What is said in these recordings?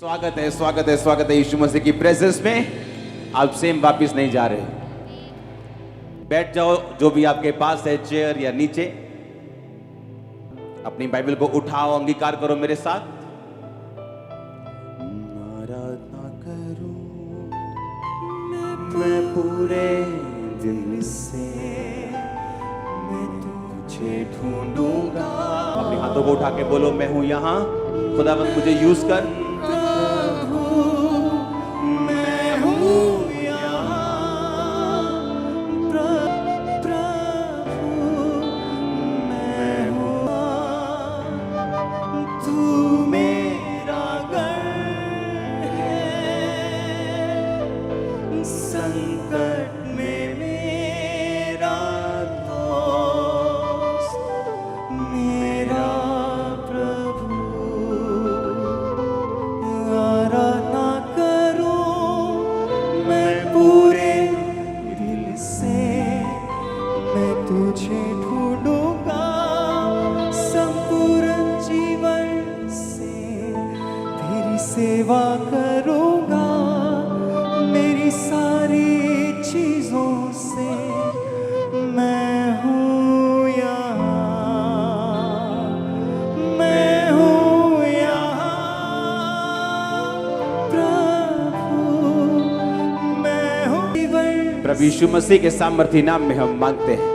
स्वागत है यीशु मसीह की प्रेजेंस में। आप सेम वापिस नहीं जा रहे। बैठ जाओ, जो भी आपके पास है, चेयर या नीचे। अपनी बाइबल को उठाओ, अंगीकार करो मेरे साथ। आराधना करूं मैं पूरे दिल से, मैं तुझे ढूंढूंगा। अपने हाथों को उठा के बोलो, मैं हूं यहां, खुदावंद मुझे यूज कर। सेवा करूंगा मेरी सारी चीजों से, मैं हूँ यहाँ, मैं हूँ यहाँ प्रभु, मैं हूँ। प्रभु यीशु मसीह के सामर्थी नाम में हम मांगते हैं।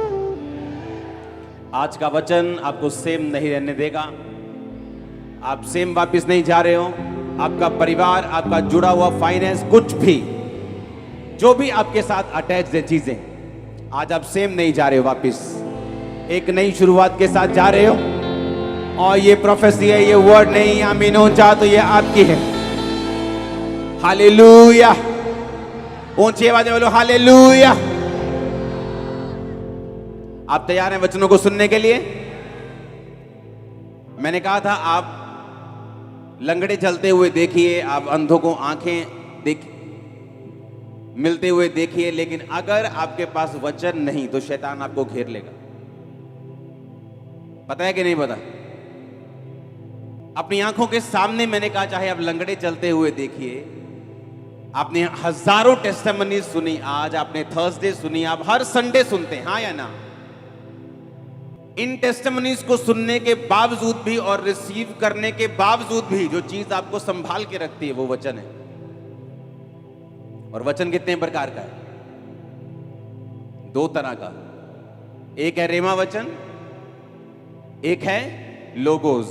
आज का वचन आपको सेम नहीं रहने देगा। आप सेम वापस नहीं जा रहे हो। आपका परिवार, आपका जुड़ा हुआ फाइनेंस, कुछ भी जो भी आपके साथ अटैच है चीजें, आज आप सेम नहीं जा रहे हो। वापस एक नई शुरुआत के साथ जा रहे हो। और ये प्रोफेसी है, ये वर्ड नहीं आमीन हो चाह तो ये आपकी है। हालेलुया, ऊंची आवाज में बोलो हालेलुया। आप तैयार हैं वचनों को सुनने के लिए? मैंने कहा था आप लंगड़े चलते हुए देखिए, आप अंधों को आंखें मिलते हुए देखिए, लेकिन अगर आपके पास वचन नहीं तो शैतान आपको घेर लेगा। पता है कि नहीं पता? अपनी आंखों के सामने मैंने कहा, चाहे आप लंगड़े चलते हुए देखिए। आपने हजारों टेस्टिमनी सुनी, आज आपने थर्सडे सुनी, आप हर संडे सुनते हैं, हाँ या ना? इन टेस्टिमनीज को सुनने के बावजूद भी और रिसीव करने के बावजूद भी जो चीज आपको संभाल के रखती है वो वचन है। और वचन कितने प्रकार का है? दो तरह का। एक है रेमा वचन, एक है लोगोस।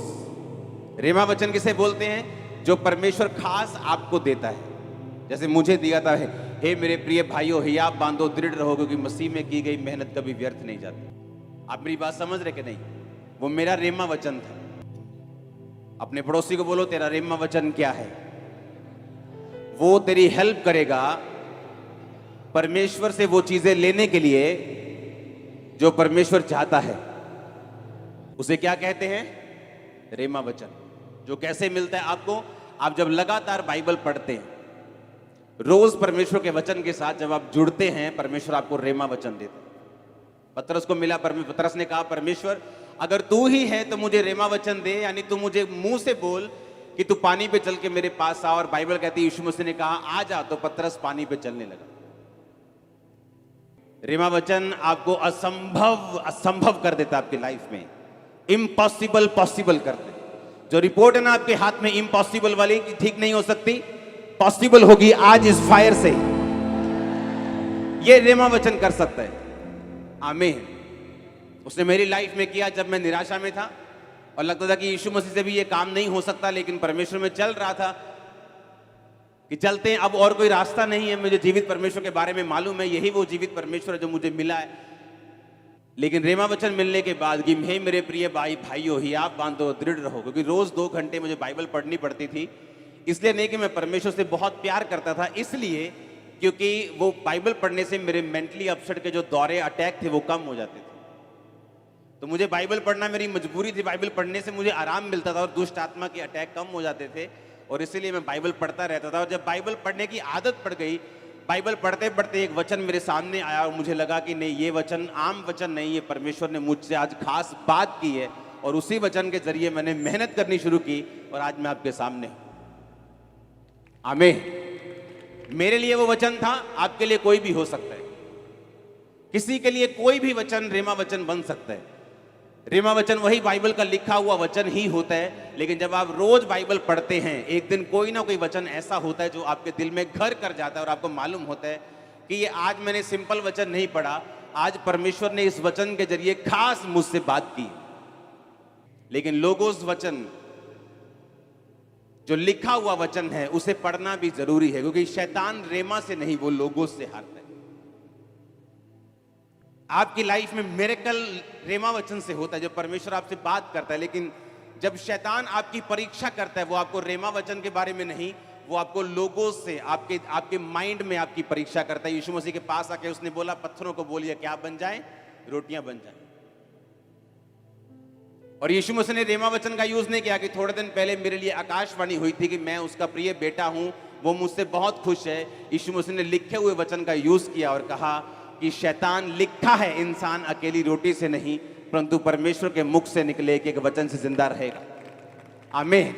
रेमा वचन किसे बोलते हैं? जो परमेश्वर खास आपको देता है। जैसे मुझे दिया था, हे मेरे प्रिय भाइयों, हियाब बांधो, दृढ़ रहो, क्योंकि मसीह में की गई मेहनत कभी व्यर्थ नहीं जाती। आप मेरी बात समझ रहे कि नहीं? वो मेरा रेमा वचन था। अपने पड़ोसी को बोलो, तेरा रेमा वचन क्या है? वो तेरी हेल्प करेगा परमेश्वर से वो चीजें लेने के लिए जो परमेश्वर चाहता है। उसे क्या कहते हैं? रेमा वचन। जो कैसे मिलता है आपको? आप जब लगातार बाइबल पढ़ते हैं, रोज परमेश्वर के वचन के साथ जब आप जुड़ते हैं, परमेश्वर आपको रेमा वचन देता है। पतरस को मिला, पतरस ने कहा, परमेश्वर अगर तू ही है तो मुझे रेमा वचन दे, यानी तू मुझे मुंह से बोल कि तू पानी पे चल के मेरे पास आ। और बाइबल कहती है यीशु मसीह ने कहा आ जा, तो पतरस पानी पे चलने लगा। रेमा वचन आपको असंभव कर देता आपकी लाइफ में, इम्पॉसिबल पॉसिबल कर दे। जो रिपोर्ट है ना आपके हाथ में इम्पॉसिबल वाली, ठीक नहीं हो सकती, पॉसिबल होगी आज इस फायर से। ये रेमा वचन कर सकता है। आमीन। उसने मेरी लाइफ में किया जब मैं निराशा में था और लगता था कि यीशु मसीह से भी ये काम नहीं हो सकता, लेकिन परमेश्वर में चल रहा था कि चलते हैं, अब और कोई रास्ता नहीं है। मुझे जीवित परमेश्वर के बारे में मालूम है, यही वो जीवित परमेश्वर है जो मुझे मिला है। लेकिन रेमा वचन मिलने के बाद कि हे मेरे प्रिय भाइयों, हियाब बांधो, दृढ़ रहो, क्योंकि रोज 2 घंटे मुझे बाइबल पढ़नी पड़ती थी। इसलिए नहीं कि मैं परमेश्वर से बहुत प्यार करता था, इसलिए क्योंकि वो बाइबल पढ़ने से मेरे मेंटली अपसेट के जो दौरे, अटैक थे, वो कम हो जाते थे। तो मुझे बाइबल पढ़ना मेरी मजबूरी थी। बाइबल पढ़ने से मुझे आराम मिलता था और दुष्ट आत्मा के अटैक कम हो जाते थे, और इसीलिए मैं बाइबल पढ़ता रहता था। और जब बाइबल पढ़ने की आदत पड़ गई, बाइबल पढ़ते पढ़ते एक वचन मेरे सामने आया और मुझे लगा कि नहीं, ये वचन आम वचन नहीं, ये परमेश्वर ने मुझसे आज खास बात की है। और उसी वचन के जरिए मैंने मेहनत करनी शुरू की और आज मैं आपके सामने हूं। आमीन। मेरे लिए वो वचन था, आपके लिए कोई भी हो सकता है। किसी के लिए कोई भी वचन रेमा वचन बन सकता है। रेमा वचन वही बाइबल का लिखा हुआ वचन ही होता है, लेकिन जब आप रोज बाइबल पढ़ते हैं, एक दिन कोई ना कोई वचन ऐसा होता है जो आपके दिल में घर कर जाता है और आपको मालूम होता है कि ये आज मैंने सिंपल वचन नहीं पढ़ा, आज परमेश्वर ने इस वचन के जरिए खास मुझसे बात की। लेकिन लोगोस वचन, जो लिखा हुआ वचन है, उसे पढ़ना भी जरूरी है, क्योंकि शैतान रेमा से नहीं, वो लोगोस से हारता है। आपकी लाइफ में मिरेकल रेमा वचन से होता है, जब परमेश्वर आपसे बात करता है। लेकिन जब शैतान आपकी परीक्षा करता है, वो आपको रेमा वचन के बारे में नहीं, वो आपको लोगोस से, आपके माइंड में आपकी परीक्षा करता है। यीशु मसीह के पास आके उसने बोला, पत्थरों को बोलिए क्या बन जाए, रोटियां बन जाए। और यीशु मसीह ने रेमा वचन का यूज नहीं किया कि थोड़े दिन पहले मेरे लिए आकाशवाणी हुई थी कि मैं उसका प्रिय बेटा हूं, वो मुझसे बहुत खुश है। यीशु मसीह ने लिखे हुए वचन का यूज किया और कहा कि शैतान, लिखा है इंसान अकेली रोटी से नहीं परंतु परमेश्वर के मुख से निकले एक वचन से जिंदा रहेगा। आमीन।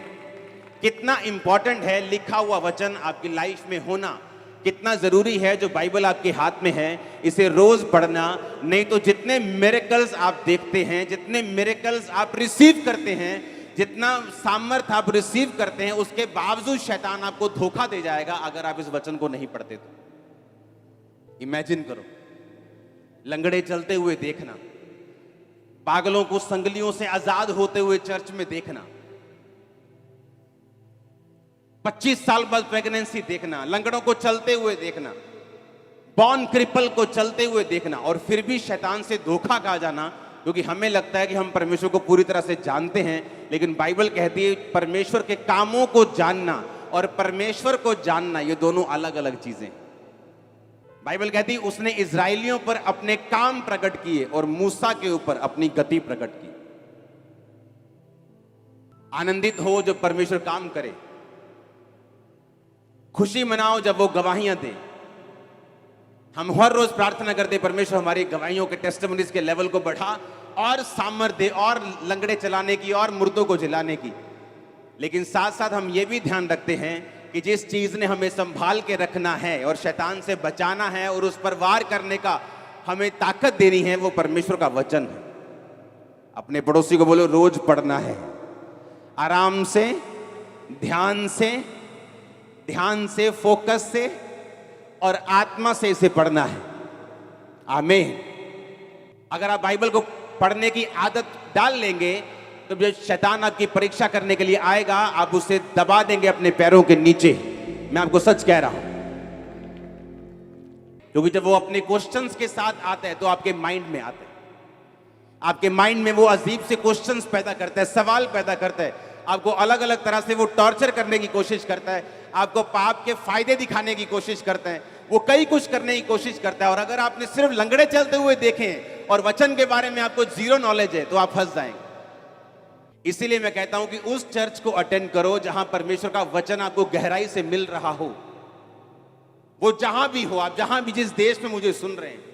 कितना इंपॉर्टेंट है लिखा हुआ वचन आपकी लाइफ में होना, कितना जरूरी है जो बाइबल आपके हाथ में है, इसे रोज पढ़ना। नहीं तो जितने मिरेकल्स आप देखते हैं, जितने मिरेकल्स आप रिसीव करते हैं, जितना सामर्थ आप रिसीव करते हैं, उसके बावजूद शैतान आपको धोखा दे जाएगा अगर आप इस वचन को नहीं पढ़ते तो। इमेजिन करो, लंगड़े चलते हुए देखना, पागलों को संगलियों से आजाद होते हुए चर्च में देखना, 25 साल बाद प्रेगनेंसी देखना, लंगड़ों को चलते हुए देखना, बॉर्न क्रिपल को चलते हुए देखना, और फिर भी शैतान से धोखा खा जाना, क्योंकि हमें लगता है कि हम परमेश्वर को पूरी तरह से जानते हैं। लेकिन बाइबल कहती है परमेश्वर के कामों को जानना और परमेश्वर को जानना, ये दोनों अलग अलग चीजें। बाइबल कहती है उसने इजराइलियों पर अपने काम प्रकट किए और मूसा के ऊपर अपनी गति प्रकट की। आनंदित हो जब परमेश्वर काम करे, खुशी मनाओ जब वो गवाहियां दे। हम हर रोज प्रार्थना करते, परमेश्वर हमारी गवाहियों के टेस्टिमनीज के लेवल को बढ़ा और सामर्थ दे, और लंगड़े चलाने की और मुर्दों को जिलाने की। लेकिन साथ साथ हम ये भी ध्यान रखते हैं कि जिस चीज ने हमें संभाल के रखना है और शैतान से बचाना है और उस पर वार करने का हमें ताकत देनी है, वो परमेश्वर का वचन है। अपने पड़ोसी को बोलो, रोज पढ़ना है, आराम से, ध्यान से, फोकस से और आत्मा से इसे पढ़ना है। आमीन। अगर आप बाइबल को पढ़ने की आदत डाल लेंगे तो जब शैतान आपकी परीक्षा करने के लिए आएगा, आप उसे दबा देंगे अपने पैरों के नीचे। मैं आपको सच कह रहा हूं, क्योंकि जब वो अपने क्वेश्चंस के साथ आता है तो आपके माइंड में आता है। आपके माइंड में वो अजीब से क्वेश्चंस पैदा करता है, सवाल पैदा करता है, आपको अलग अलग तरह से वो टॉर्चर करने की कोशिश करता है, आपको पाप के फायदे दिखाने की कोशिश करता है, वो कई कुछ करने की कोशिश करता है। और अगर आपने सिर्फ लंगड़े चलते हुए देखें और वचन के बारे में आपको जीरो नॉलेज है तो आप फंस जाएंगे। इसीलिए मैं कहता हूं कि उस चर्च को अटेंड करो जहां परमेश्वर का वचन आपको गहराई से मिल रहा हो। वो जहां भी हो, आप जहां भी, जिस देश में मुझे सुन रहे हैं,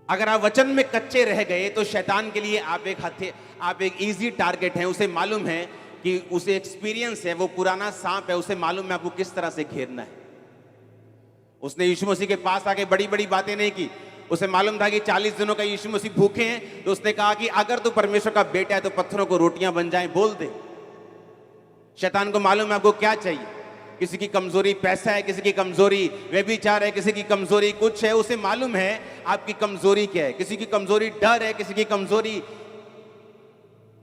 अगर आप वचन में कच्चे रह गए तो शैतान के लिए आप एक इजी टारगेट हैं। उसे मालूम है कि उसे एक्सपीरियंस है, वो पुराना सांप है, उसे मालूम है आपको किस तरह से घेरना है। उसने यीशु मसीह के पास आके बड़ी बड़ी बातें नहीं की। उसे मालूम था कि 40 दिनों का यीशु मसीह भूखे हैं, तो उसने कहा कि अगर तू परमेश्वर का बेटा है तो पत्थरों को रोटियां बन जाएं, बोल दे। शैतान को मालूम है आपको क्या चाहिए। किसी की कमजोरी पैसा है, किसी की कमजोरी व्यभिचार है, किसी की कमजोरी कुछ है। उसे मालूम है आपकी कमजोरी क्या है। किसी की कमजोरी डर है, किसी की कमजोरी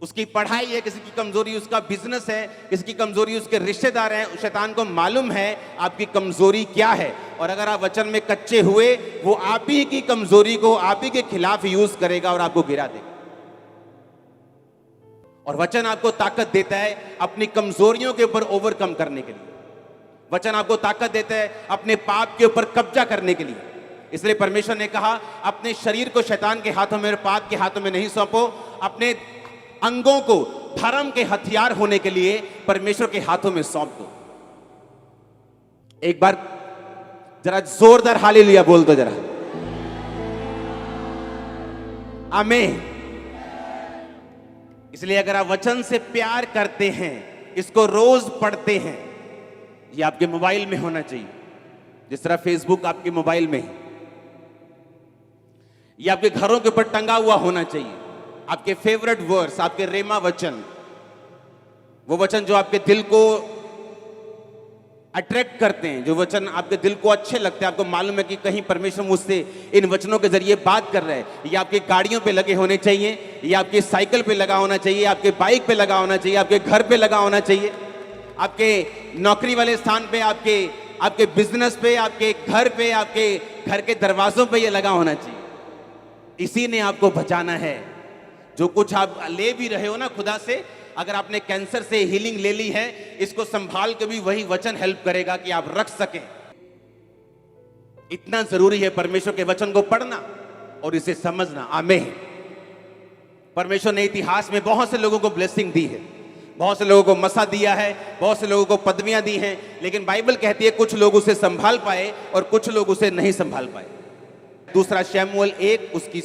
उसकी पढ़ाई है, किसी की कमजोरी उसका बिजनेस है, किसी की कमजोरी उसके रिश्तेदार हैं। शैतान को मालूम है आपकी कमजोरी क्या है, और अगर आप वचन में कच्चे हुए, वो आप ही की कमजोरी को आप ही के खिलाफ यूज करेगा और आपको गिरा देगा। और वचन आपको ताकत देता है अपनी कमजोरियों के ऊपर ओवरकम करने के लिए। वचन आपको ताकत देता है अपने पाप के ऊपर कब्जा करने के लिए। इसलिए परमेश्वर ने कहा, अपने शरीर को शैतान के हाथों में और पाप के हाथों में नहीं सौंपो, अपने अंगों को धर्म के हथियार होने के लिए परमेश्वर के हाथों में सौंप दो। एक बार जरा जोरदार हालेलुया बोल दो जरा। आमीन। इसलिए अगर आप वचन से प्यार करते हैं, इसको रोज पढ़ते हैं, ये आपके मोबाइल में होना चाहिए, जिस तरह फेसबुक आपके मोबाइल में है। ये आपके घरों के ऊपर टंगा हुआ होना चाहिए। आपके फेवरेट वर्ड्स, आपके रेमा वचन, वो वचन जो आपके दिल को अट्रैक्ट करते हैं, जो वचन आपके दिल को अच्छे लगते हैं, आपको मालूम है कि कहीं परमेश्वर मुझसे इन वचनों के जरिए बात कर रहा है। ये आपकी गाड़ियों पे लगे होने चाहिए, ये आपकी साइकिल पे लगा होना चाहिए, आपके बाइक पे लगा होना चाहिए, आपके घर पे लगा होना चाहिए, आपके नौकरी वाले स्थान पे, आपके बिजनेस पे, आपके घर पे, आपके घर के दरवाजों पे ये लगा होना चाहिए। इसी ने आपको बचाना है। जो कुछ आप ले भी रहे हो ना खुदा से, अगर आपने कैंसर से हीलिंग ले ली है, इसको संभाल के भी वही वचन हेल्प करेगा कि आप रख सकें। इतना जरूरी है परमेश्वर के वचन को पढ़ना और इसे समझना। आमीन। परमेश्वर ने इतिहास में बहुत से लोगों को ब्लेसिंग दी है, बहुत से लोगों को मसा दिया है, बहुत से लोगों को पदवियां दी हैं, लेकिन बाइबल कहती है कुछ लोग उसे संभाल पाए और कुछ लोग उसे नहीं संभाल पाए। दूसरा शमूएल 1 उसकी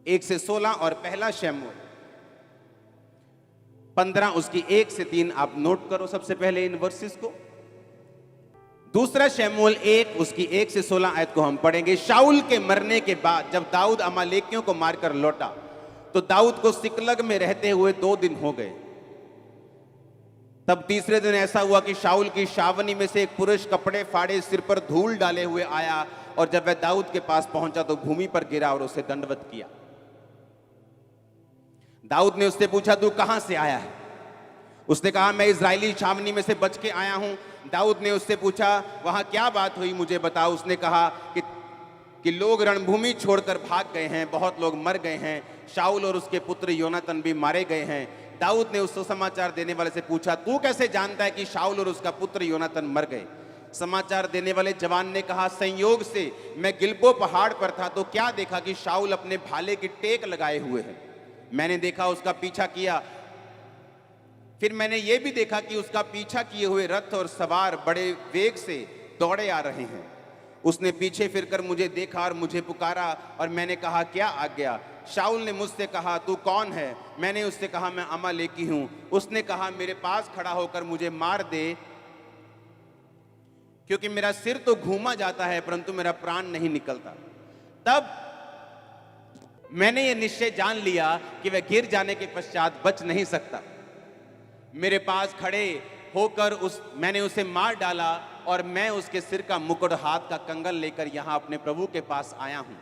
1 से 16 और पहला शमूएल 15 उसकी 1 से 3 आप नोट करो सबसे पहले इन वर्सेस को। दूसरा शमूएल 1 उसकी 1 से 16 आयत को हम पढ़ेंगे। शाऊल के मरने के बाद जब दाऊद अमालेकियों को मारकर लौटा तो दाऊद को सिकलग में रहते हुए 2 दिन हो गए। तब तीसरे दिन ऐसा हुआ कि शाऊल की छावनी में से एक पुरुष कपड़े फाड़े सिर पर धूल डाले हुए आया, और जब वह दाऊद के पास पहुंचा तो भूमि पर गिरा और उसे दंडवत किया। दाऊद ने उससे पूछा, तू कहां से आया है? उसने कहा, मैं इजरायली छावनी में से बच के आया हूं। दाऊद ने उससे पूछा, वहां क्या बात हुई, मुझे बताओ। उसने कहा कि लोग रणभूमि छोड़कर भाग गए हैं, बहुत लोग मर गए हैं, शाऊल और उसके पुत्र योनातन भी मारे गए हैं। दाऊद ने उसको समाचार देने वाले से पूछा, तू कैसे जानता है कि शाऊल और उसका पुत्र योनातन मर गए? समाचार देने वाले जवान ने कहा, संयोग से मैं गिलबो पहाड़ पर था तो क्या देखा कि शाऊल अपने भाले की टेक लगाए हुए है। मैंने देखा, उसका पीछा किया। फिर मैंने यह भी देखा कि उसका पीछा किए हुए रथ और सवार बड़े वेग से दौड़े आ रहे हैं। उसने पीछे फिरकर मुझे देखा और मुझे पुकारा, और मैंने कहा, क्या आज्ञा? शाऊल ने मुझसे कहा, तू कौन है? मैंने उससे कहा, मैं अमालेकी हूं। उसने कहा, मेरे पास खड़ा होकर मुझे मार दे, क्योंकि मेरा सिर तो घूमा जाता है परंतु मेरा प्राण नहीं निकलता। तब मैंने ये निश्चय जान लिया कि वह गिर जाने के पश्चात बच नहीं सकता। मेरे पास खड़े होकर मैंने उसे मार डाला, और मैं उसके सिर का मुकुट, हाथ का कंगन लेकर यहां अपने प्रभु के पास आया हूं।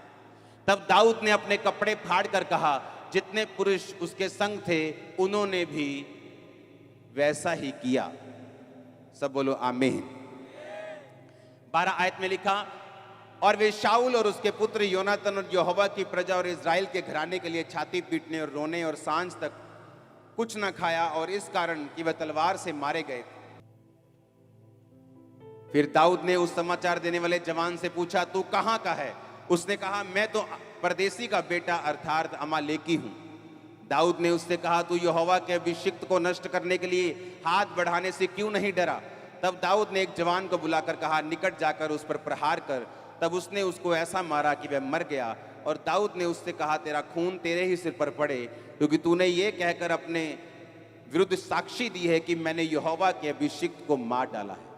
तब दाऊद ने अपने कपड़े फाड़ कर कहा, जितने पुरुष उसके संग थे उन्होंने भी वैसा ही किया। सब बोलो आमीन। 12 आयत में लिखा, और वे शाऊल और उसके पुत्र योनातन और यहोवा की प्रजा और इजराइल के घराने के लिए छाती पीटने और रोने और सांझ तक कुछ न खाया, और इस कारण कि वह तलवार से मारे गए। फिर दाऊद ने उस समाचार देने वाले जवान से पूछा, तू कहां का है? उसने कहा, मैं तो परदेसी का बेटा अर्थात अमालेकी हूं। दाऊद ने उससे कहा, तू यहोवा के अभिषिक्त को नष्ट करने के लिए हाथ बढ़ाने से क्यों नहीं डरा? तब दाऊद ने एक जवान को बुलाकर कहा, निकट जाकर उस पर प्रहार कर। तब उसने उसको ऐसा मारा कि वह मर गया। और दाऊद ने उससे कहा, तेरा खून तेरे ही सिर पर पड़े, क्योंकि तूने ये कहकर अपने विरुद्ध साक्षी दी है कि मैंने यहोवा के अभिषिक्त को मार डाला है।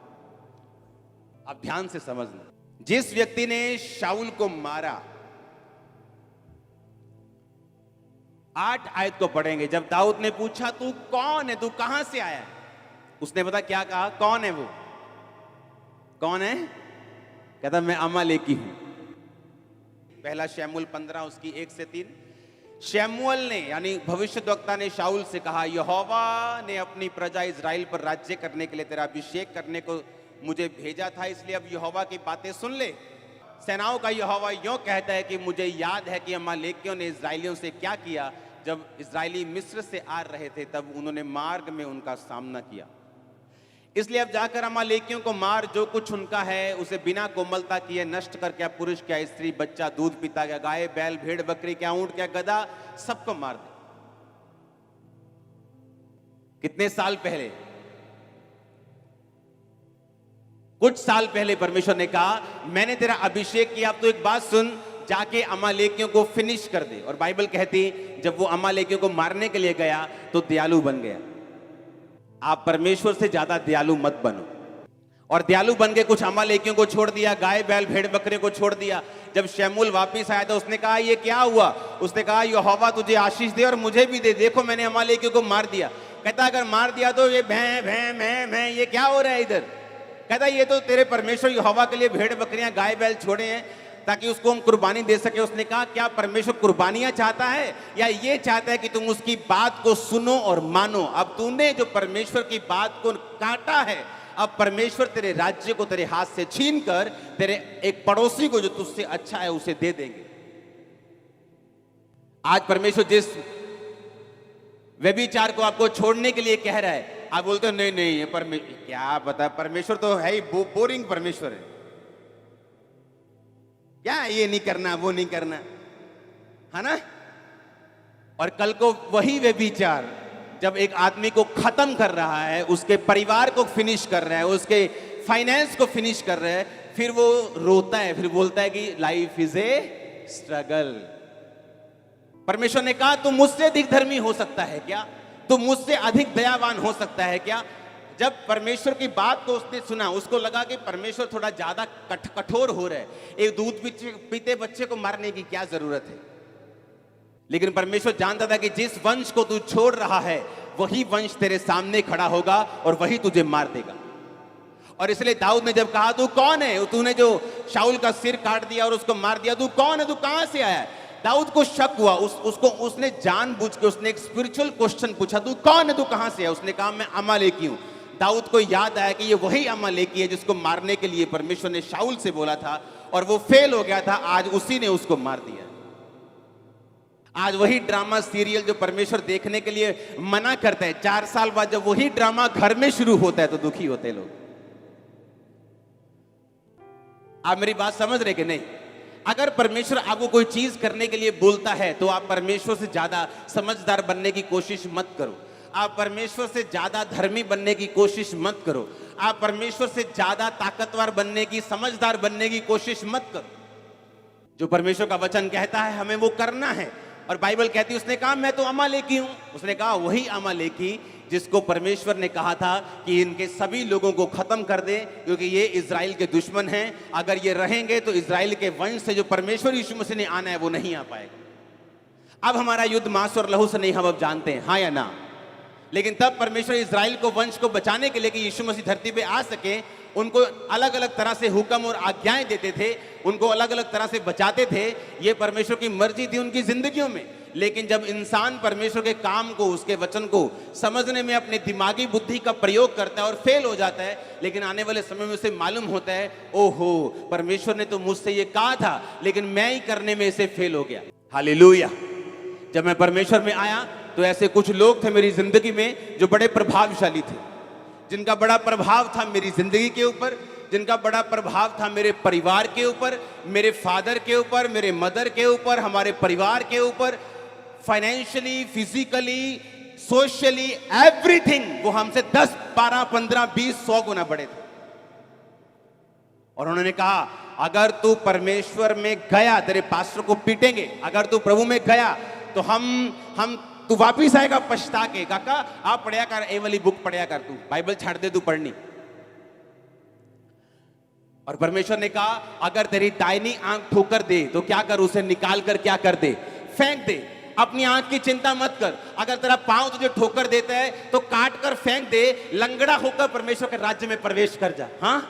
अब ध्यान से समझना, जिस व्यक्ति ने शाऊल को मारा, 8 आयत को पढ़ेंगे। जब दाऊद ने पूछा, तू कौन है, तू कहां से आया है? उसने पता क्या कहा? कौन है वो? कौन है? कहता, मैं अमालेकी हूं। पहला शमूएल 15 उसकी 1 से 3। शमूएल ने यानी भविष्यद्वक्ता ने शाऊल से कहा, यहोवा ने अपनी प्रजा इजराइल पर राज्य करने के लिए तेरा अभिषेक करने को मुझे भेजा था, इसलिए अब यहोवा की बातें सुन ले। सेनाओं का यहोवा यूं कहता है कि मुझे याद है कि अमालेकियों ने इजराइलियों से क्या किया। जब इजराइली मिस्र से आ रहे थे तब उन्होंने मार्ग में उनका सामना किया। इसलिए अब जाकर अमालेकियों को मार, जो कुछ उनका है उसे बिना कोमलता किए नष्ट कर, क्या पुरुष, क्या स्त्री, बच्चा, दूध पीता, क्या गाय, बैल, भेड़, बकरी, क्या ऊंट, क्या गधा, सबको मार दे। कितने साल पहले? कुछ साल पहले परमेश्वर ने कहा, मैंने तेरा अभिषेक किया, अब तो एक बात सुन, जाके अमालेकियों को फिनिश कर दे। और बाइबल कहती, जब वो अमालेकियों को मारने के लिए गया तो दयालु बन गया। आप परमेश्वर से ज्यादा दयालु मत बनो। और दयालु बन के कुछ अमालेकियों को छोड़ दिया, गाय बैल भेड़ बकरे को छोड़ दिया। जब शमूएल वापिस आया तो उसने कहा ये क्या हुआ? उसने कहा यहोवा तुझे आशीष दे और मुझे भी दे, देखो मैंने अमालेकियों को मार दिया। कहता अगर मार दिया तो ये भैं भैं मैं मैं ये क्या हो रहा है इधर? कहता ये तो तेरे परमेश्वर यहोवा के लिए भेड़ बकरियां गाय बैल छोड़े हैं ताकि उसको हम कुर्बानी दे सके। उसने कहा क्या परमेश्वर कुर्बानियां चाहता है या ये चाहता है कि तुम उसकी बात को सुनो और मानो? अब तूने जो परमेश्वर की बात को काटा है, अब परमेश्वर तेरे राज्य को तेरे हाथ से छीन कर तेरे एक पड़ोसी को जो तुझसे अच्छा है उसे दे देंगे। आज परमेश्वर जिस व्यभिचार को आपको छोड़ने के लिए कह रहा है, आप बोलते हो नहीं नहीं ये क्या पता, परमेश्वर तो है ही बोरिंग परमेश्वर है, क्या ये नहीं करना वो नहीं करना, है ना? और कल को वही व्यभिचार जब एक आदमी को खत्म कर रहा है, उसके परिवार को फिनिश कर रहा है, उसके फाइनेंस को फिनिश कर रहा है, फिर वो रोता है, फिर बोलता है कि लाइफ इज ए स्ट्रगल। परमेश्वर ने कहा तुम मुझसे अधिक धर्मी हो सकता है क्या? तुम मुझसे अधिक दयावान हो सकता है क्या? जब परमेश्वर की बात को उसने सुना, उसको लगा कि परमेश्वर थोड़ा ज्यादा कठोर हो रहा है, एक दूध पीते बच्चे को मारने की क्या जरूरत है? लेकिन परमेश्वर जानता था कि जिस वंश को तू छोड़ रहा है वही वंश तेरे सामने खड़ा होगा और वही तुझे मार देगा। और इसलिए दाऊद ने जब कहा तू कौन है, तूने जो शाऊल का सिर काट दिया और उसको मार दिया, तू कौन है, तू कहां से आया है? दाऊद को शक हुआ, उसने जानबूझ के उसने एक स्पिरिचुअल क्वेश्चन पूछा, तू कौन है, तू कहां से है? उसने कहा मैं अमालेकी हूं। दाऊद को याद आया कि ये वही अमालेकी है जिसको मारने के लिए परमेश्वर ने शाऊल से बोला था और वो फेल हो गया था, आज उसी ने उसको मार दिया। आज वही ड्रामा सीरियल जो परमेश्वर देखने के लिए मना करता है, 4 साल बाद जब वही ड्रामा घर में शुरू होता है तो दुखी होते लोग। आप मेरी बात समझ रहे कि नहीं? अगर परमेश्वर आपको कोई चीज करने के लिए बोलता है तो आप परमेश्वर से ज्यादा समझदार बनने की कोशिश मत करो। आप परमेश्वर से ज्यादा धर्मी बनने की कोशिश मत करो। आप परमेश्वर से ज्यादा ताकतवर बनने की, समझदार बनने की कोशिश मत करो। जो परमेश्वर का वचन कहता है हमें वो करना है। और बाइबल कहती है, उसने कहा मैं तो अमालेकी हूं। उसने कहा वही अमालेकी जिसको परमेश्वर ने कहा था कि इनके सभी लोगों को खत्म कर दे क्योंकि ये इजराइल के दुश्मन हैं। अगर ये रहेंगे तो इजराइल के वंश से जो परमेश्वर यीशु मसीह ने आना है वो नहीं आ पाएगा। अब हमारा युद्ध मांस और लहू से नहीं, हम अब जानते हैं, हाँ या ना? लेकिन तब परमेश्वर इजराइल को वंश को बचाने के लिए कि यीशु मसीह धरती पे आ सके, उनको अलग अलग तरह से हुक्म और आज्ञाएं देते थे, उनको अलग अलग तरह से बचाते थे। ये परमेश्वर की मर्जी थी उनकी जिंदगियों में। लेकिन जब इंसान परमेश्वर के काम को, उसके वचन को समझने में अपने दिमागी बुद्धि का प्रयोग करता है और फेल हो जाता है, लेकिन आने वाले समय में उसे मालूम होता है ओहो परमेश्वर ने तो मुझसे ये कहा था लेकिन मैं ही करने में इसे फेल हो गया। हालेलुया। जब मैं परमेश्वर में आया तो ऐसे कुछ लोग थे मेरी जिंदगी में जो बड़े प्रभावशाली थे, जिनका बड़ा प्रभाव था मेरी जिंदगी के ऊपर, जिनका बड़ा प्रभाव था मेरे परिवार के ऊपर, मेरे फादर के ऊपर, मेरे मदर के ऊपर, हमारे परिवार के ऊपर, फाइनेंशियली, फिजिकली, सोशली, एवरीथिंग। वो हमसे 10, 12, 15, 20, 100 गुना बड़े थे। और उन्होंने कहा अगर तू परमेश्वर में गया, तेरे पास्टर को पीटेंगे। अगर तू प्रभु में गया तो हम तू वापिस आएगा पछता के। काका आप पढ़िया कर, ए वाली बुक पढ़िया कर, तू बाइबल छाड़ दे, तू पढ़नी। और परमेश्वर ने कहा अगर तेरी दाहिनी आंख ठोकर दे तो क्या कर, उसे निकाल कर क्या कर दे, फेंक दे। अपनी आंख की चिंता मत कर। अगर तेरा पांव तुझे ठोकर देता है तो काट कर फेंक दे। लंगड़ा होकर परमेश्वर के राज्य में प्रवेश कर जा। हाँ,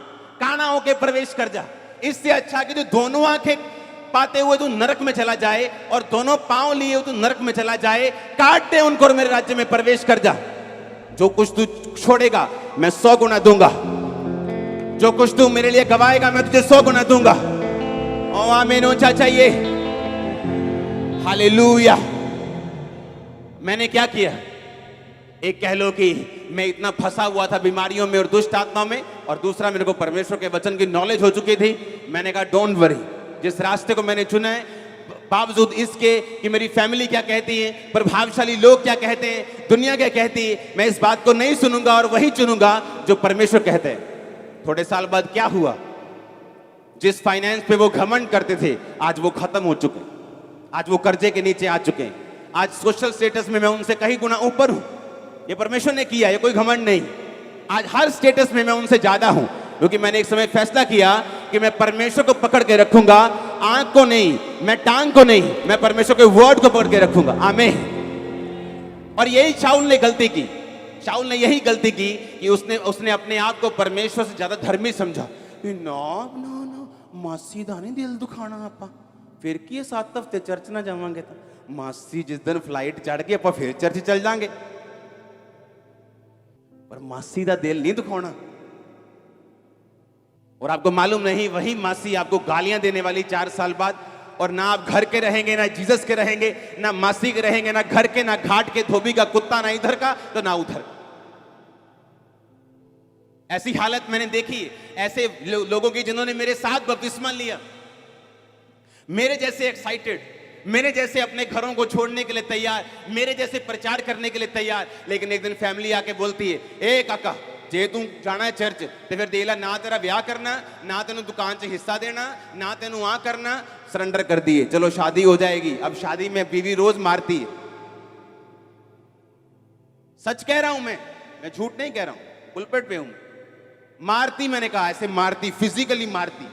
काना होकर प्रवेश कर जा। इससे अच्छा कि तू दोनों आंखें पाते हुए तू नरक में चला जाए और दोनों पांव लिए हुए तू नरक में चला जाए। काट दे उनको और मेरे राज्य में प्रवेश कर जा। जो कुछ तू छोड़ेगा मैं 100 गुना दूंगा। जो कुछ तू मेरे लिए गवाएगा मैं तुझे 100 गुना दूंगा। ओ आमीन ऊंचा चाहिए। हालेलुया। मैंने क्या किया? एक कह लो कि मैं इतना फंसा हुआ था बीमारियों में और दुष्ट आत्माओं में, और दूसरा मेरे को परमेश्वर के वचन की नॉलेज हो चुकी थी। मैंने कहा डोंट वरी, जिस रास्ते को मैंने चुना है, बावजूद इसके कि मेरी फैमिली क्या कहती है, प्रभावशाली लोग क्या कहते हैं, दुनिया क्या कहती है, मैं इस बात को नहीं सुनूंगा और वही चुनूंगा जो परमेश्वर कहते हैं। थोड़े साल बाद क्या हुआ? जिस फाइनेंस पे वो घमंड करते थे आज वो खत्म हो चुके, आज वो कर्जे के नीचे आ चुके हैं। आज सोशल स्टेटस में मैं उनसे कहीं गुना ऊपर हूं। ये परमेश्वर ने किया, ये कोई घमंड नहीं। आज हर स्टेटस में मैं उनसे ज्यादा हूं, क्योंकि मैंने एक समय फैसला किया कि मैं परमेश्वर को पकड़ के रखूंगा, आंख को नहीं, मैं टांग को नहीं, मैं परमेश्वर के वर्ड को पकड़ के रखूंगा। आमीन। और यही शाऊल ने गलती की। शाऊल ने यही गलती की कि उसने अपने आप को परमेश्वर से ज्यादा धर्मी समझा। मासी दा नहीं दिल दुखाना, आपा फिर की 7 हफ्ते चर्च ना जावांगे तो मासी जिस दिन फ्लाइट चढ़ गई आप फिर चर्च चल जाएंगे, पर मासी दा दिल नहीं दुखाना। और आपको मालूम नहीं, वही मासी आपको गालियां देने वाली 4 साल बाद, और ना आप घर के रहेंगे, ना जीसस के रहेंगे, ना मासी के रहेंगे, ना घर के, ना घाट के धोबी का कुत्ता, ना इधर का तो ना उधर। ऐसी हालत मैंने देखी ऐसे लोगों की जिन्होंने मेरे साथ बपतिस्मा लिया, मेरे जैसे एक्साइटेड, मेरे जैसे अपने घरों को छोड़ने के लिए तैयार, मेरे जैसे प्रचार करने के लिए तैयार, लेकिन एक दिन फैमिली आके बोलती है, ए काका जे तू जाना है चर्च तो फिर देला ना तेरा ब्याह करना, ना तेन दुकान च हिस्सा देना, ना तेन आ करना, सरेंडर कर दिए, चलो शादी हो जाएगी। अब शादी में बीवी रोज मारती है। सच कह रहा हूं मैं झूठ नहीं कह रहा हूं, पुलपिट पे हूं। मारती, मैंने कहा ऐसे मारती, फिजिकली मारती।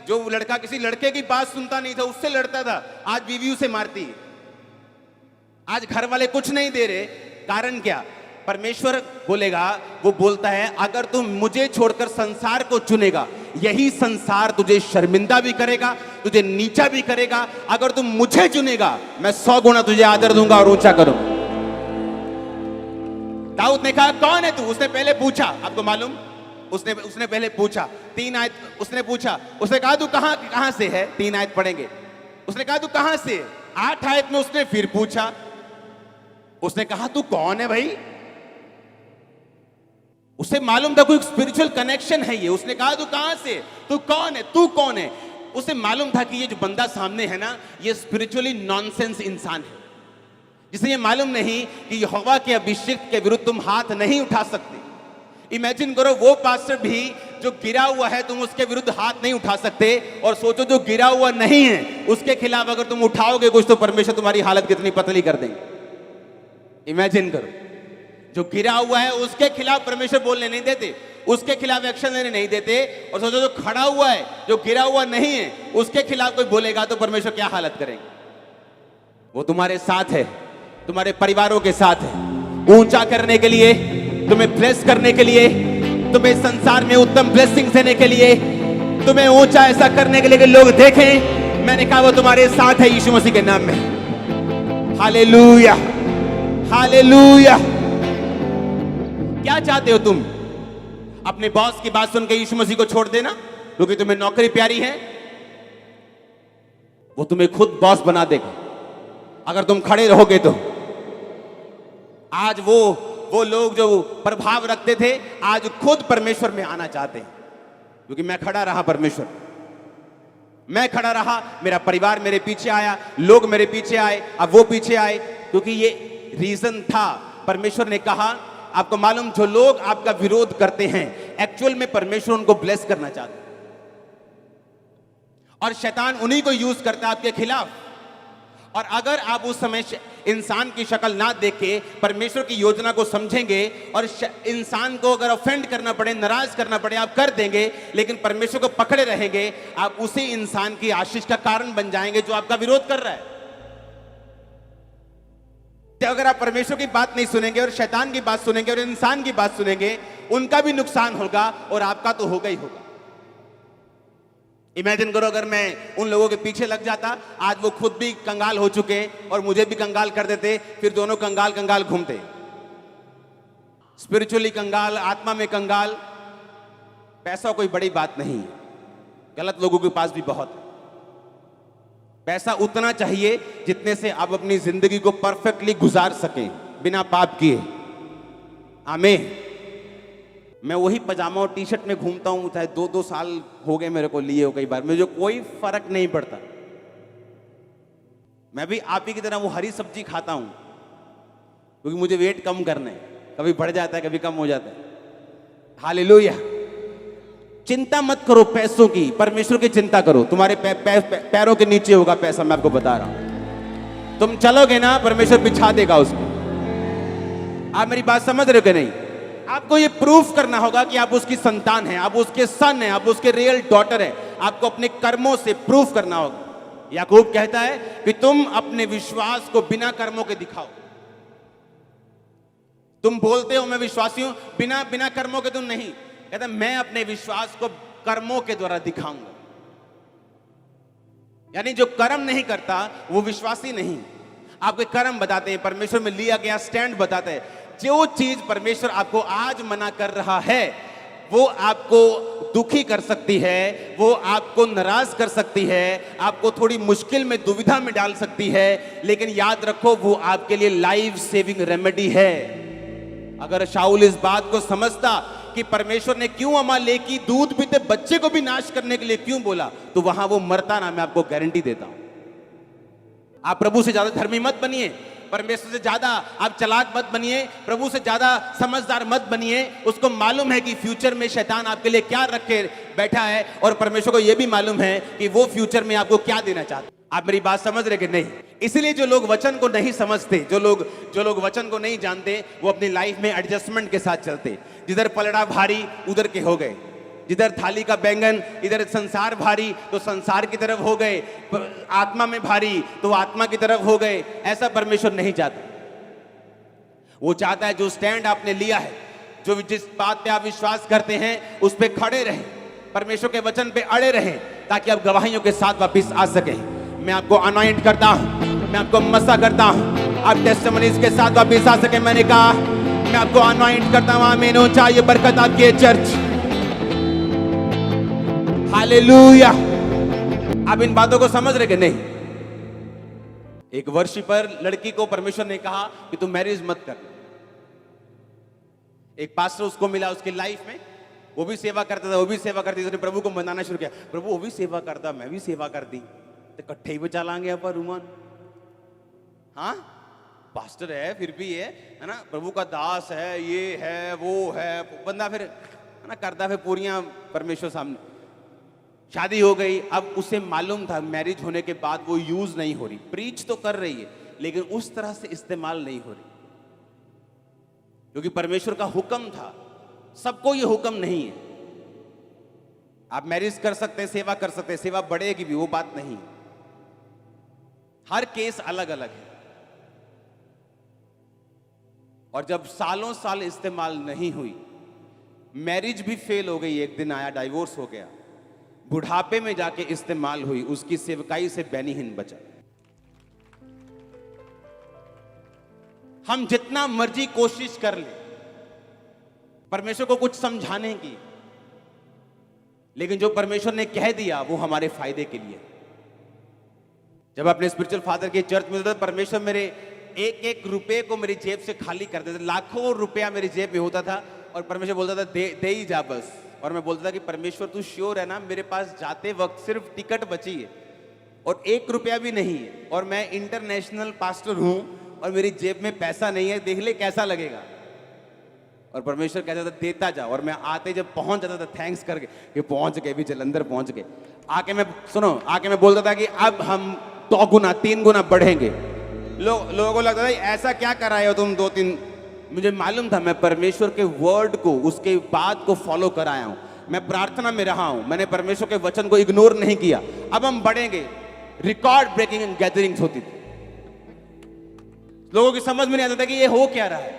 जो लड़का किसी लड़के की बात सुनता नहीं था उससे लड़ता था, आज बीवी उसे मारती है। आज घर वाले कुछ नहीं दे रहे, कारण क्या? परमेश्वर बोलेगा, वो बोलता है अगर तुम मुझे छोड़कर संसार को चुनेगा, यही संसार तुझे शर्मिंदा भी करेगा, तुझे नीचा भी करेगा। अगर तुम मुझे चुनेगा, मैं 100 गुना तुझे आदर दूंगा और ऊंचा करूंगा। दाऊद ने कहा कौन है तू? उसने पहले पूछा, आपको मालूम, उसने पहले पूछा 3 आयत, उसने पूछा, उसने कहा तू कहां से है? 3 आयत पढ़ेंगे। उसने कहा तू कहां से है? 8 आयत में उसने फिर पूछा, उसने कहा तू कौन है भाई? उसे मालूम था कोई स्पिरिचुअल कनेक्शन है ये। उसने कहा तू कहां से, तू कौन है, तू कौन है? उसे मालूम था कि ये जो बंदा सामने है ना, ये स्पिरिचुअली नॉनसेंस इंसान है, जिसे ये मालूम नहीं कि यहोवा के अभिषेक के विरुद्ध तुम हाथ नहीं उठा सकते। इमेजिन करो, वो पास्टर भी जो गिरा हुआ है, तुम उसके विरुद्ध हाथ नहीं उठा सकते, और सोचो जो गिरा हुआ नहीं है उसके खिलाफ अगर तुम उठाओगे कुछ, तो परमेश्वर तुम्हारी हालत कितनी पतली कर देंगे। इमेजिन करो, जो गिरा हुआ है उसके खिलाफ परमेश्वर बोलने नहीं देते, उसके खिलाफ एक्शन लेने नहीं देते, और सोचो जो खड़ा हुआ है, जो गिरा हुआ नहीं है, उसके खिलाफ कोई बोलेगा तो परमेश्वर क्या हालत करेंगे। वो तुम्हारे साथ है, तुम्हारे परिवारों के साथ है, ऊंचा करने के लिए, तुम्हें ब्लेस करने के लिए, तुम्हें संसार में उत्तम ब्लेसिंग देने के लिए, तुम्हें ऊंचा ऐसा करने के लिए कि लोग देखें। मैंने कहा वो तुम्हारे साथ है यीशु मसीह के नाम में। Hallelujah, hallelujah. क्या चाहते हो तुम? अपने बॉस की बात सुन के यीशु मसीह को छोड़ देना क्योंकि तुम्हें नौकरी प्यारी है? वो तुम्हें खुद बॉस बना देगा अगर तुम खड़े रहोगे तो। आज वो लोग जो प्रभाव रखते थे, आज खुद परमेश्वर में आना चाहते हैं, क्योंकि मैं खड़ा रहा, परमेश्वर, मैं खड़ा रहा, मेरा परिवार मेरे पीछे आया, लोग मेरे पीछे आए, अब वो पीछे आए, क्योंकि ये रीजन था। परमेश्वर ने कहा, आपको मालूम, जो लोग आपका विरोध करते हैं, एक्चुअल में परमेश्वर उनको ब्लेस करना चाहते हैं, और शैतान उन्हीं को यूज करता है आपके खिलाफ। और अगर आप उस समय इंसान की शक्ल ना देख के परमेश्वर की योजना को समझेंगे, और इंसान को अगर ऑफेंड करना पड़े, नाराज करना पड़े, आप कर देंगे, लेकिन परमेश्वर को पकड़े रहेंगे, आप उसी इंसान की आशीष का कारण बन जाएंगे जो आपका विरोध कर रहा है। तो अगर आप परमेश्वर की बात नहीं सुनेंगे और शैतान की बात सुनेंगे और इंसान की बात सुनेंगे, उनका भी नुकसान होगा और आपका तो होगा ही होगा। इमेजिन करो, अगर मैं उन लोगों के पीछे लग जाता, आज वो खुद भी कंगाल हो चुके और मुझे भी कंगाल कर देते, फिर दोनों कंगाल कंगाल घूमते, स्पिरिचुअली कंगाल, आत्मा में कंगाल। पैसा कोई बड़ी बात नहीं है, गलत लोगों के पास भी बहुत है। पैसा उतना चाहिए जितने से आप अपनी जिंदगी को परफेक्टली गुजार सकें बिना पाप किए। आमीन। मैं वही पजामा और टी शर्ट में घूमता हूं, चाहे 2-2 साल हो गए मेरे को लिए हो, कई बार मुझे कोई फर्क नहीं पड़ता। मैं भी आप ही की तरह वो हरी सब्जी खाता हूं, क्योंकि मुझे वेट कम करना है, कभी बढ़ जाता है कभी कम हो जाता है। हालेलुया। चिंता मत करो पैसों की, परमेश्वर की चिंता करो। तुम्हारे पैरों के नीचे होगा पैसा, मैं आपको बता रहा हूं। तुम चलोगे ना, परमेश्वर बिछा देगा उसको। आप मेरी बात समझ रहे हो कि नहीं? आपको ये प्रूफ करना होगा कि आप उसकी संतान हैं, आप उसके सन हैं, आप उसके रियल डॉटर हैं। आपको अपने कर्मों से प्रूफ करना होगा। याकूब कहता है कि तुम अपने विश्वास को बिना कर्मों के दिखाओ। तुम बोलते हो मैं विश्वासी हूं, बिना बिना कर्मों के तुम नहीं। कहता मैं अपने विश्वास को कर्मों के द्वारा दिखाऊंगा। यानी जो कर्म नहीं करता वो विश्वासी नहीं। आपके कर्म बताते हैं, परमेश्वर में लिया गया स्टैंड बताते हैं। जो चीज परमेश्वर आपको आज मना कर रहा है वो आपको दुखी कर सकती है, वो आपको नाराज कर सकती है, आपको थोड़ी मुश्किल में, दुविधा में डाल सकती है, लेकिन याद रखो वो आपके लिए लाइफ सेविंग रेमेडी है। अगर शाऊल इस बात को समझता कि परमेश्वर ने क्यों अमालेकी दूध पीते बच्चे को भी नाश करने के लिए क्यों बोला, तो वहां वो मरता ना। मैं आपको गारंटी देता हूं। आप प्रभु से ज्यादा धर्मी मत बनिए, परमेश्वर से ज्यादा आप चालाक मत बनिए, प्रभु से ज्यादा समझदार मत बनिए। उसको मालूम है कि फ्यूचर में शैतान आपके लिए क्या रखे बैठा है, और परमेश्वर को यह भी मालूम है कि वो फ्यूचर में आपको क्या देना चाहता है। आप मेरी बात समझ रहे कि नहीं? इसलिए जो लोग वचन को नहीं समझते, जो लोग वचन को नहीं जानते, वो अपनी लाइफ में एडजस्टमेंट के साथ चलते। जिधर पलड़ा भारी उधर के हो गए, जिधर थाली का बैंगन इधर संसार भारी तो संसार की तरफ हो गए, आत्मा में भारी तो आत्मा की तरफ हो गए। ऐसा परमेश्वर नहीं चाहता। वो चाहता है जो स्टैंड आपने लिया है, जो जिस बात पे आप विश्वास करते हैं उस पे खड़े रहें, परमेश्वर के वचन पे अड़े रहें, ताकि आप गवाहियों के साथ वापस आ सके। मैं आपको अनॉइंट करता हूं, मैं आपको मसा करता हूं, आप टेस्टिमनीज के साथ वापस आ सके। मैंने कहा मैं आपको अनॉइंट करता हूं। आमीन हो। चाहिए बरकत आपकी है चर्च। हालेलुया। आप इन बातों को समझ रहे कि नहीं? एक वर्शिपर लड़की को परमेश्वर ने कहा कि तुम मैरिज मत कर। एक पास्टर उसको मिला उसकी लाइफ में, वो भी सेवा करता था, वो भी सेवा करती थी। उसने प्रभु को मनाना शुरू किया, प्रभु वो भी सेवा करता, मैं भी सेवा कर दी, तो इकट्ठे ही बचा लांगे अपन रूमान। हाँ, पास्टर है फिर भी है ना, प्रभु का दास है, ये है वो है, बंदा फिर है ना करता फिर पूरियां परमेश्वर सामने। शादी हो गई, अब उसे मालूम था मैरिज होने के बाद वो यूज नहीं हो रही, प्रीच तो कर रही है लेकिन उस तरह से इस्तेमाल नहीं हो रही, क्योंकि परमेश्वर का हुक्म था। सबको ये हुक्म नहीं है। आप मैरिज कर सकते हैं, सेवा कर सकते हैं, सेवा बढ़ेगी भी, वो बात नहीं। हर केस अलग अलग है। और जब सालों साल इस्तेमाल नहीं हुई, मैरिज भी फेल हो गई, एक दिन आया डाइवोर्स हो गया, बुढ़ापे में जाके इस्तेमाल हुई, उसकी सेवकाई से बेनीहीन बचा। हम जितना मर्जी कोशिश कर ले परमेश्वर को कुछ समझाने की, लेकिन जो परमेश्वर ने कह दिया वो हमारे फायदे के लिए। जब अपने स्पिरिचुअल फादर के चर्च में था, परमेश्वर मेरे एक एक रुपए को मेरी जेब से खाली कर देते। लाखों रुपया मेरी जेब में होता था और परमेश्वर बोलता था दे ही जा बस। और मैं बोलता था कि परमेश्वर तू श्योर है ना, मेरे पास जाते वक्त सिर्फ टिकट बची है और 1 रुपया भी नहीं है, और मैं इंटरनेशनल पास्टर हूं और मेरी जेब में पैसा नहीं है, देख ले कैसा लगेगा। और परमेश्वर कहता था देता जा, और मैं आते जब पहुंच जाता था थैंक्स करके कि पहुंच गए, भी जलंधर पहुंच गए। आके मैं बोलता था कि अब हम 2 गुना 3 गुना बढ़ेंगे। लोगों को लगता था ऐसा क्या कर रहे हो तुम 2-3। मुझे मालूम था मैं परमेश्वर के वर्ड को, उसके बात को फॉलो कर आया हूं। मैं प्रार्थना में रहा हूं, मैंने परमेश्वर के वचन को इग्नोर नहीं किया। अब हम बढ़ेंगे। रिकॉर्ड ब्रेकिंग गैदरिंग्स होती थी। लोगों की समझ में नहीं आता था कि ये हो क्या रहा है।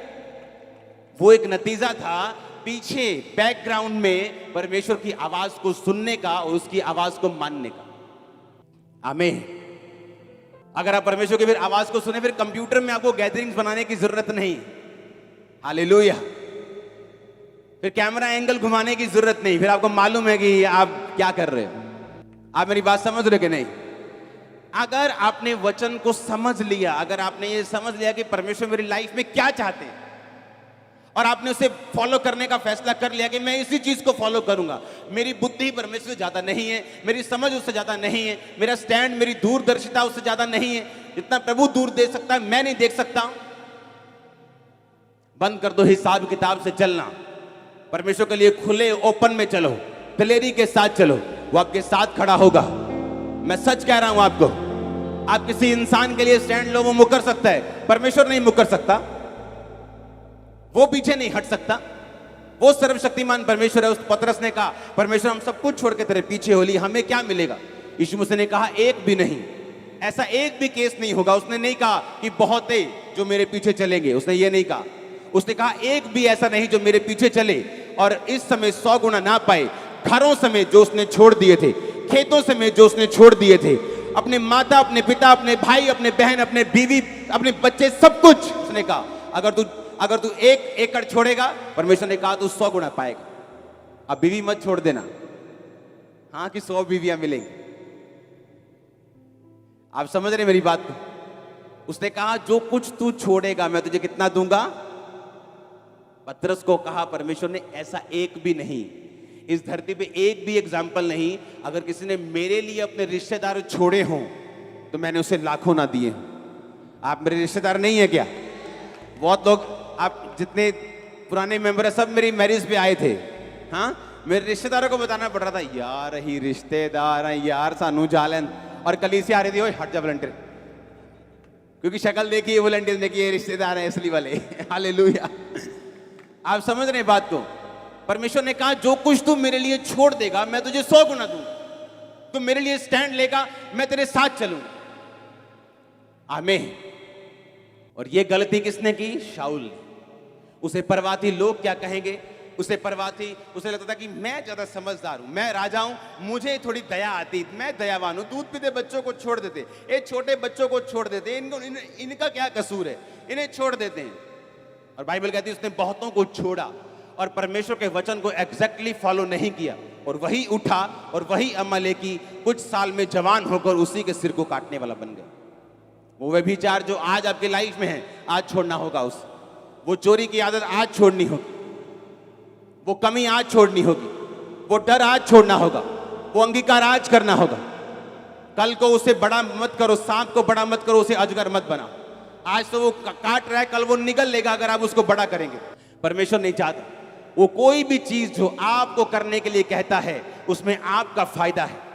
वो एक नतीजा था पीछे बैकग्राउंड में परमेश्वर की आवाज को सुनने का और उसकी आवाज को मानने का। आमीन। अगर आप परमेश्वर की फिर आवाज को सुने, फिर कंप्यूटर में आपको गैदरिंग्स बनाने की जरूरत नहीं। हालेलुया। फिर कैमरा एंगल घुमाने की जरूरत नहीं, फिर आपको मालूम है कि आप क्या कर रहे हो। आप मेरी बात समझ रहे कि नहीं? अगर आपने वचन को समझ लिया, अगर आपने ये समझ लिया कि परमेश्वर मेरी लाइफ में क्या चाहते हैं, और आपने उसे फॉलो करने का फैसला कर लिया कि मैं इसी चीज को फॉलो करूंगा। मेरी बुद्धि परमेश्वर से ज्यादा नहीं है, मेरी समझ उससे ज्यादा नहीं है, मेरा स्टैंड, मेरी दूरदर्शिता उससे ज्यादा नहीं है। जितना प्रभु दूर देख सकता है मैं नहीं देख सकता हूं। बंद कर दो हिसाब किताब से चलना, परमेश्वर के लिए खुले ओपन में चलो, दिलेरी के साथ चलो, वो आपके साथ खड़ा होगा। मैं सच कह रहा हूं आपको। आप किसी इंसान के लिए स्टैंड लो, वो मुकर सकता है, परमेश्वर नहीं मुकर सकता। वो पीछे नहीं हट सकता। वो सर्वशक्तिमान परमेश्वर है। उस पतरस ने कहा, परमेश्वर हम सब कुछ छोड़ के तेरे पीछे हो लिए, हमें क्या मिलेगा? यीशु मसीह ने कहा, एक भी नहीं, ऐसा एक भी केस नहीं होगा। उसने नहीं कहा कि बहुत है जो मेरे पीछे चलेंगे, उसने ये नहीं कहा। उसने कहा एक भी ऐसा नहीं जो मेरे पीछे चले और इस समय 100 गुना ना पाए। घरों समेत जो उसने छोड़ दिए थे, खेतों समेत जो उसने छोड़ दिए थे, अपने माता, अपने पिता, अपने भाई, अपने बहन, अपने बीवी, अपने बच्चे, सब कुछ उसने कहा अगर तू 1 एकड़ छोड़ेगा, परमेश्वर ने कहा तू 100 गुना पाएगा। अब बीवी मत छोड़ देना, हाँ, कि 100 बीवियां मिलेंगी। आप समझ रहे मेरी बात को? उसने कहा जो कुछ तू छोड़ेगा मैं तुझे कितना दूंगा। पतरस को कहा परमेश्वर ने, ऐसा एक भी नहीं, इस धरती पे एक भी एग्जाम्पल नहीं, अगर किसी ने मेरे लिए अपने रिश्तेदार छोड़े हों तो मैंने उसे लाखों ना दिए। आप मेरे रिश्तेदार नहीं है क्या? बहुत लोग, आप जितने पुराने मेंबर है सब मेरी मैरिज पे आए थे। हाँ, मेरे रिश्तेदारों को बताना पड़ रहा था, यार ही रिश्तेदार हैं यार, सानू जालन। और कलीसिया आ रही थी, ओए हट जा वॉलंटियर, क्योंकि शक्ल देखी है वॉलंटियर ने कि ये रिश्तेदार हैं असली वाले। हालेलुया। आप समझ रहे बात को? परमेश्वर ने कहा जो कुछ तू मेरे लिए छोड़ देगा मैं तुझे 100 गुना दूंगा। तू मेरे लिए स्टैंड लेगा, मैं तेरे साथ चलूंगा। आमीन। और ये गलती किसने की? शाऊल ने। उसे परवाह थी लोग क्या कहेंगे, उसे परवाह थी, उसे लगता था कि मैं ज्यादा समझदार हूं, मैं राजा हूं, मुझे थोड़ी दया आती, मैं दयावान हूं। दूध पीते बच्चों को छोड़ देते, ये छोटे बच्चों को छोड़ देते, इनका क्या कसूर है, इन्हें छोड़ देते हैं। और बाइबल कहती है उसने बहुतों को छोड़ा और परमेश्वर के वचन को एग्जैक्टली फॉलो नहीं किया, और वही उठा और वही अमालेकी कुछ साल में जवान होकर उसी के सिर को काटने वाला बन गया। वो व्यभिचार जो आज आपकी लाइफ में है, आज छोड़ना होगा। वो चोरी की आदत आज छोड़नी होगी, वो कमी आज छोड़नी होगी, वो डर आज छोड़ना होगा, वो अंगीकार आज करना होगा। कल को उसे बड़ा मत करो, सांप को बड़ा मत करो, उसे अजगर मत बनाओ। आज तो वो काट रहा है, कल वो निगल लेगा अगर आप उसको बड़ा करेंगे। परमेश्वर नहीं चाहता। वो कोई भी चीज जो आपको करने के लिए कहता है उसमें आपका फायदा है।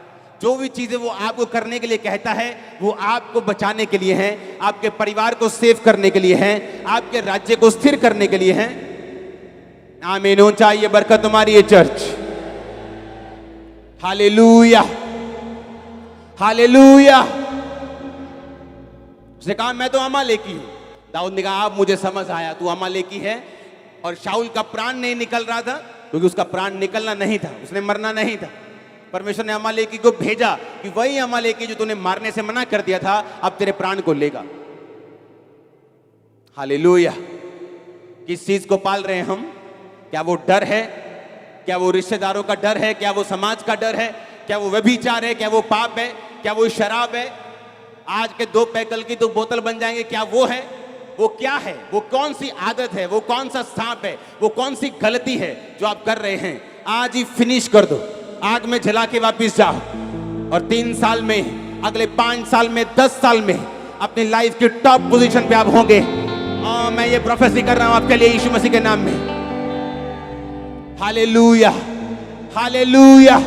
जो भी चीजें वो आपको करने के लिए कहता है वो आपको बचाने के लिए है, आपके परिवार को सेव करने के लिए है, आपके राज्य को स्थिर करने के लिए है। आमीन। ऊंचा ये बरकत तुम्हारी है चर्च। Hallelujah, hallelujah. उसने कहा मैं तो अमालेकी हूं। दाऊद ने कहा अब मुझे समझ आया, तू अमालेकी है। और शाऊल का प्राण नहीं निकल रहा था क्योंकि उसका प्राण निकलना नहीं था, उसने मरना नहीं था। परमेश्वर ने अमालेकी को भेजा कि वही अमालेकी जो तूने मारने से मना कर दिया था अब तेरे प्राण को लेगा। हालेलुया। किस चीज को पाल रहे हैं हम? क्या वो डर है? क्या वो रिश्तेदारों का डर है? क्या वो समाज का डर है? क्या वो व्यभिचार है? क्या वो पाप है? क्या वो शराब है? आज के 2 पैकल की तो बोतल बन जाएंगे, क्या वो है? वो क्या है? वो कौन सी आदत है? वो कौन सा सांप है? वो कौन सी गलती है जो आप कर रहे हैं? आज ही फिनिश कर दो, आग में जला के वापिस जाओ और 3 साल में, अगले 5 साल में, 10 साल में अपनी लाइफ की टॉप पोजीशन पे आप होंगे। मैं ये प्रोफेसी कर रहा हूं आपके लिए यीशु मसीह के नाम में। Hallelujah, hallelujah.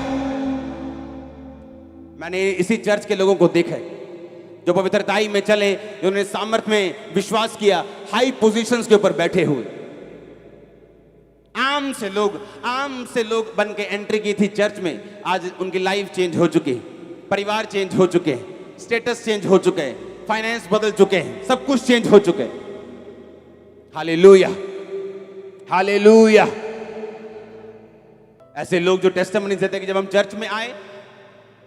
मैंने इसी चर्च के लोगों को देखा है जो पवित्रताई में चले, जिन्होंने सामर्थ में विश्वास किया, हाई पोजीशंस के ऊपर बैठे हुए। आम से लोग बन के एंट्री की थी चर्च में, आज उनकी लाइफ चेंज हो चुकी है, परिवार चेंज हो चुके हैं, स्टेटस चेंज हो चुके हैं, फाइनेंस बदल चुके हैं, सब कुछ चेंज हो चुके हैं। Hallelujah, hallelujah. ऐसे लोग जो टेस्टिमनी देते हैं कि जब हम चर्च में आए,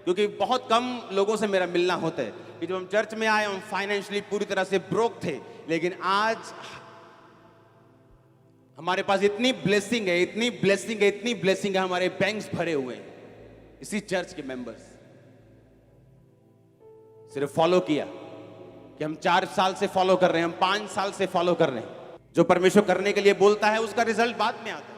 क्योंकि बहुत कम लोगों से मेरा मिलना होता है, कि जब हम चर्च में आए हम फाइनेंशियली पूरी तरह से ब्रोक थे, लेकिन आज हमारे पास इतनी ब्लेसिंग है, इतनी ब्लेसिंग है, इतनी ब्लेसिंग है, हमारे बैंक्स भरे हुए हैं। इसी चर्च के मेंबर्स सिर्फ फॉलो किया कि हम 4 साल से फॉलो कर रहे हैं, हम 5 साल से फॉलो कर रहे हैं। जो परमेश्वर करने के लिए बोलता है उसका रिजल्ट बाद में आता है।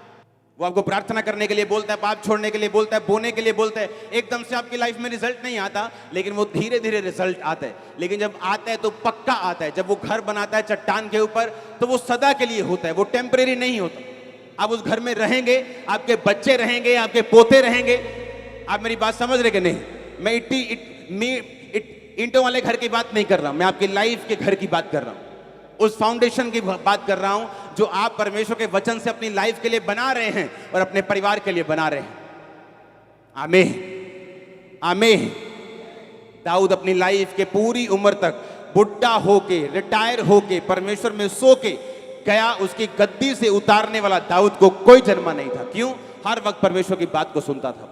वो आपको प्रार्थना करने के लिए बोलता है, पाप छोड़ने के लिए बोलता है, बोने के लिए बोलता है। एकदम से आपकी लाइफ में रिजल्ट नहीं आता, लेकिन वो धीरे धीरे रिजल्ट आता है। लेकिन जब आता है तो पक्का आता है। जब वो घर बनाता है चट्टान के ऊपर तो वो सदा के लिए होता है, वो टेम्परेरी नहीं होता। आप उस घर में रहेंगे, आपके बच्चे रहेंगे, आपके पोते रहेंगे। आप मेरी बात समझ रहे कि नहीं? मैं ईंटों वाले घर की बात नहीं कर रहा हूं, मैं आपकी लाइफ के घर की बात कर रहा हूं। उस फाउंडेशन की बात कर रहा हूं जो आप परमेश्वर के वचन से अपनी लाइफ के लिए बना रहे हैं और अपने परिवार के लिए बना रहे हैं। आमीन, आमीन। दाऊद अपनी लाइफ के पूरी उम्र तक बुढ़ा होके, रिटायर होके, परमेश्वर में सो के गया। उसकी गद्दी से उतारने वाला दाऊद को कोई जन्मा नहीं था। क्यों? हर वक्त परमेश्वर की बात को सुनता था।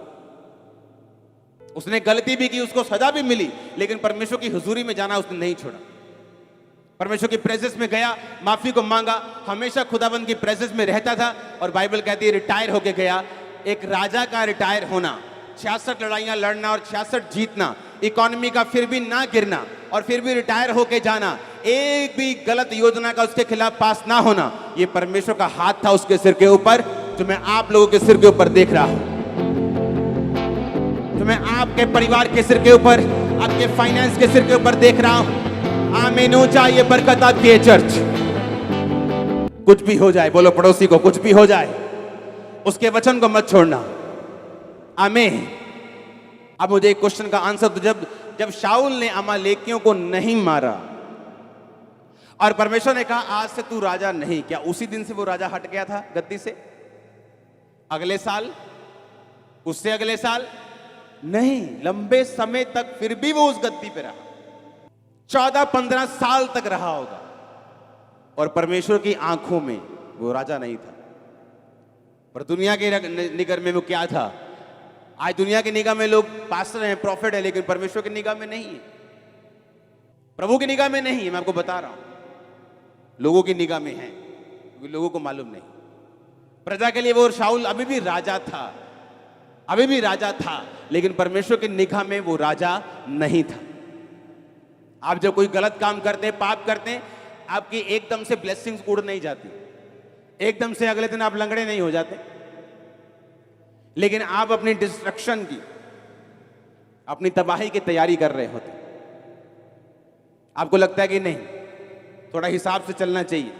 उसने गलती भी की, उसको सजा भी मिली, लेकिन परमेश्वर की हुजूरी में जाना उसने नहीं छोड़ा। परमेश्वर की प्रेजेंस में गया, माफी को मांगा, हमेशा खुदाबंद की प्रेजेंस में रहता था। और बाइबल कहती है रिटायर होके गया। एक राजा का रिटायर होना, 66 लड़ाइयां लड़ना और 66 जीतना, इकोनॉमी का फिर भी ना गिरना और फिर भी रिटायर होके जाना, एक भी गलत योजना का उसके खिलाफ पास ना होना, ये परमेश्वर का हाथ था उसके सिर के ऊपर, जो मैं आप लोगों के सिर के ऊपर देख रहा हूं, जो मैं आपके परिवार के सिर के ऊपर, आपके फाइनेंस के सिर के ऊपर देख रहा हूं। आमीन। ऊंचा ये बरकत आपकी है चर्च। कुछ भी हो जाए, बोलो पड़ोसी को, कुछ भी हो जाए, उसके वचन को मत छोड़ना। आमीन। अब मुझे एक क्वेश्चन का आंसर तो जब शाऊल ने अमालेकियों को नहीं मारा और परमेश्वर ने कहा आज से तू राजा नहीं, क्या उसी दिन से वो राजा हट गया था गद्दी से? अगले साल, उससे अगले साल नहीं, लंबे समय तक फिर भी वो उस गद्दी पे रहा। 14-15 साल तक रहा होगा और परमेश्वर की आंखों में वो राजा नहीं था। पर दुनिया के निगाह में वो क्या था? आज दुनिया की निगाह में लोग पास्टर हैं, प्रॉफिट है, लेकिन परमेश्वर की निगाह में नहीं है, प्रभु की निगाह में नहीं है। मैं आपको बता रहा हूं, लोगों की निगाह में है, क्योंकि लोगों को मालूम नहीं। प्रजा के लिए वो शाऊल अभी भी राजा था, अभी भी राजा था, लेकिन परमेश्वर की निगाह में वो राजा नहीं था। आप जब कोई गलत काम करते हैं, पाप करते हैं, आपकी एकदम से ब्लेसिंग्स उड़ नहीं जाती, एकदम से अगले दिन आप लंगड़े नहीं हो जाते, लेकिन आप अपनी डिस्ट्रक्शन की, अपनी तबाही की तैयारी कर रहे होते। आपको लगता है कि नहीं, थोड़ा हिसाब से चलना चाहिए,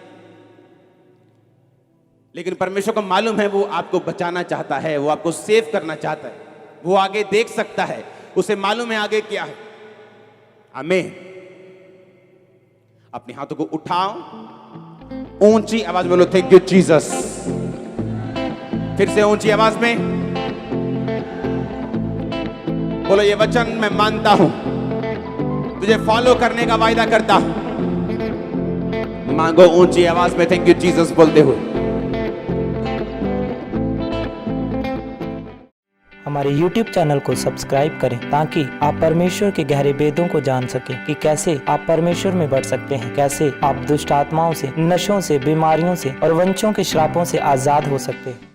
लेकिन परमेश्वर को मालूम है वो आपको बचाना चाहता है, वो आपको सेव करना चाहता है, वो आगे देख सकता है, उसे मालूम है आगे क्या है। आमीन। अपने हाथों को उठाओ, ऊंची आवाज बोलो थैंक यू जीसस। फिर से ऊंची आवाज में बोलो ये वचन मैं मानता हूं, तुझे फॉलो करने का वायदा करता हूं। मांगो ऊंची आवाज में थैंक यू जीसस बोलते हुए। हमारे YouTube चैनल को सब्सक्राइब करें ताकि आप परमेश्वर के गहरे वेदों को जान सकें कि कैसे आप परमेश्वर में बढ़ सकते हैं, कैसे आप दुष्ट आत्माओं से, नशों से, बीमारियों से और वंशों के श्रापों से आजाद हो सकते हैं।